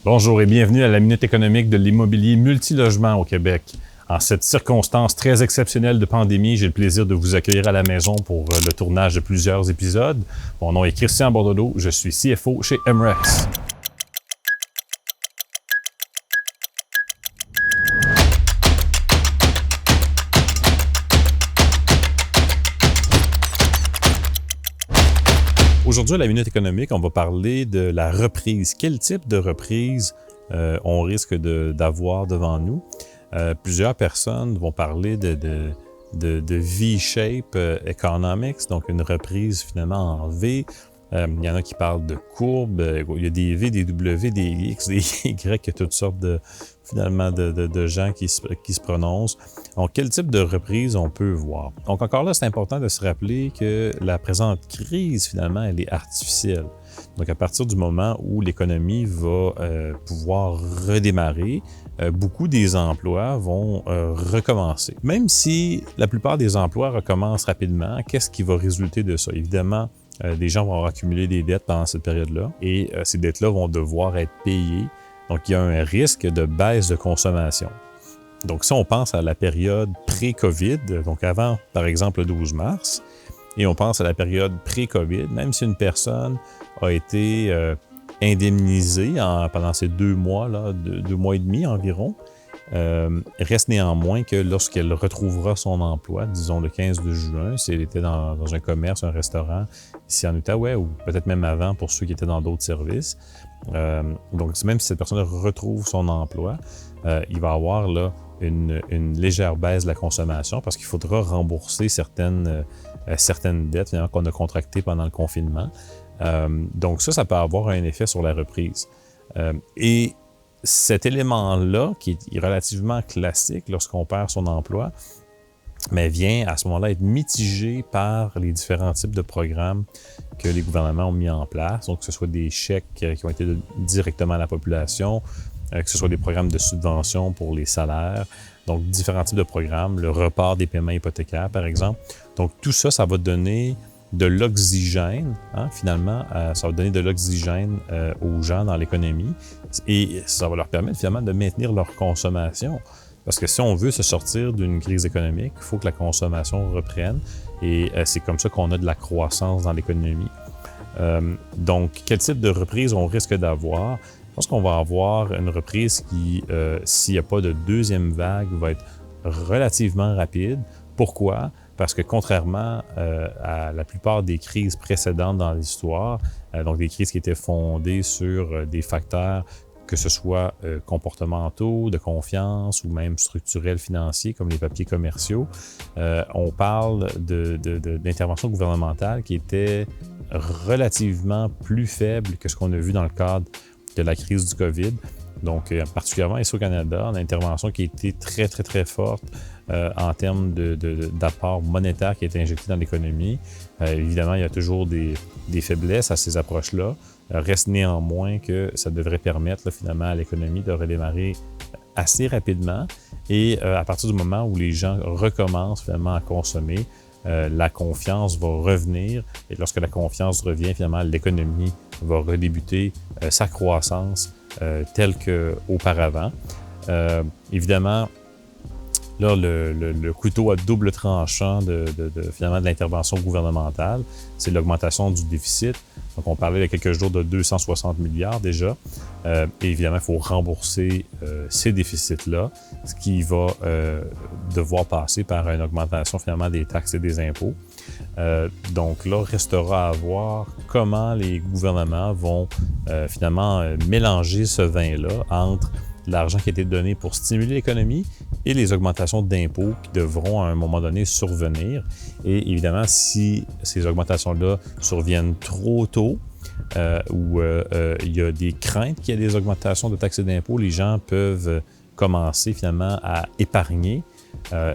Bonjour et bienvenue à la Minute économique de l'immobilier multilogement au Québec. En cette circonstance très exceptionnelle de pandémie, j'ai le plaisir de vous accueillir à la maison pour le tournage de plusieurs épisodes. Mon nom est Christian Bordelot, je suis CFO chez MREX. Aujourd'hui, à la Minute économique, on va parler de la reprise. Quel type de reprise on risque d'avoir devant nous? Plusieurs personnes vont parler de V-shape economics, donc une reprise finalement en V. Il y en a qui parlent de courbes, il y a des V, des W, des X, des Y, il y a toutes sortes de gens qui se prononcent. Donc, quel type de reprise on peut voir? Donc, encore là, c'est important de se rappeler que la présente crise, finalement, elle est artificielle. Donc, à partir du moment où l'économie va pouvoir redémarrer, beaucoup des emplois vont recommencer. Même si la plupart des emplois recommencent rapidement, qu'est-ce qui va résulter de ça? Évidemment, des gens vont accumuler des dettes pendant cette période-là et ces dettes-là vont devoir être payées. Donc, il y a un risque de baisse de consommation. Donc, si on pense à la période pré-COVID, donc avant, par exemple, le 12 mars, et on pense à la période pré-COVID, même si une personne a été indemnisée pendant ces 2 mois, là, 2 mois et demi environ, reste néanmoins que lorsqu'elle retrouvera son emploi, disons le 15 de juin, si elle était dans un commerce, un restaurant ici en Outaouais, ou peut-être même avant pour ceux qui étaient dans d'autres services, donc même si cette personne retrouve son emploi, il va avoir là une légère baisse de la consommation parce qu'il faudra rembourser certaines dettes qu'on a contractées pendant le confinement. Donc ça peut avoir un effet sur la reprise. Et cet élément-là, qui est relativement classique lorsqu'on perd son emploi, mais vient à ce moment-là être mitigé par les différents types de programmes que les gouvernements ont mis en place. Donc, que ce soit des chèques qui ont été directement à la population, que ce soit des programmes de subvention pour les salaires, donc différents types de programmes, le report des paiements hypothécaires, par exemple. Donc, tout ça, ça va donner de l'oxygène, finalement, ça va donner de l'oxygène aux gens dans l'économie et ça va leur permettre finalement de maintenir leur consommation. Parce que si on veut se sortir d'une crise économique, il faut que la consommation reprenne et c'est comme ça qu'on a de la croissance dans l'économie. Donc, quel type de reprise on risque d'avoir? Je pense qu'on va avoir une reprise qui, s'il n'y a pas de deuxième vague, va être relativement rapide. Pourquoi? Parce que contrairement à la plupart des crises précédentes dans l'histoire, donc des crises qui étaient fondées sur des facteurs que ce soit comportementaux, de confiance ou même structurels financiers comme les papiers commerciaux, on parle d'intervention gouvernementale qui était relativement plus faible que ce qu'on a vu dans le cadre de la crise du COVID. Donc, particulièrement ici au Canada, l'intervention qui a été très, très, très forte en termes d'apport monétaire qui a été injecté dans l'économie. Évidemment, il y a toujours des faiblesses à ces approches-là. Reste néanmoins que ça devrait permettre là, finalement à l'économie de redémarrer assez rapidement et à partir du moment où les gens recommencent finalement à consommer, la confiance va revenir et lorsque la confiance revient, finalement, l'économie va redébuter sa croissance telle qu'auparavant. Évidemment, là, le couteau à double tranchant finalement de l'intervention gouvernementale, c'est l'augmentation du déficit. Donc, on parlait il y a quelques jours de 260 milliards déjà. Et évidemment, il faut rembourser ces déficits-là, ce qui va devoir passer par une augmentation finalement des taxes et des impôts. Donc là, restera à voir comment les gouvernements vont finalement mélanger ce vin-là entre l'argent qui a été donné pour stimuler l'économie et les augmentations d'impôts qui devront à un moment donné survenir. Et évidemment, si ces augmentations-là surviennent trop tôt ou il y a des craintes qu'il y ait des augmentations de taxes et d'impôts, les gens peuvent commencer finalement à épargner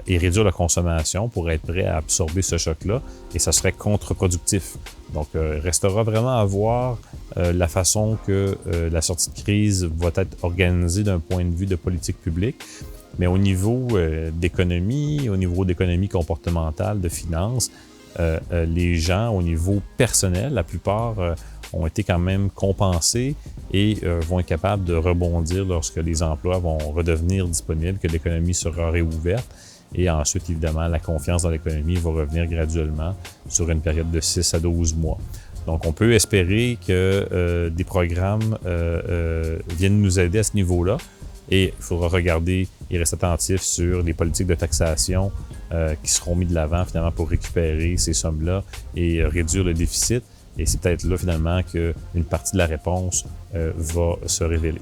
et réduire la consommation pour être prêt à absorber ce choc-là et ça serait contre-productif. Donc, restera vraiment à voir la façon que la sortie de crise va être organisée d'un point de vue de politique publique. Mais au niveau d'économie, au niveau d'économie comportementale, de finances, les gens, au niveau personnel, la plupart ont été quand même compensés et vont être capables de rebondir lorsque les emplois vont redevenir disponibles, que l'économie sera réouverte. Et ensuite, évidemment, la confiance dans l'économie va revenir graduellement sur une période de 6 à 12 mois. Donc, on peut espérer que des programmes viennent nous aider à ce niveau-là. Et il faudra regarder et rester attentif sur les politiques de taxation qui seront mis de l'avant finalement pour récupérer ces sommes-là et réduire le déficit. Et c'est peut-être là finalement qu'une partie de la réponse va se révéler.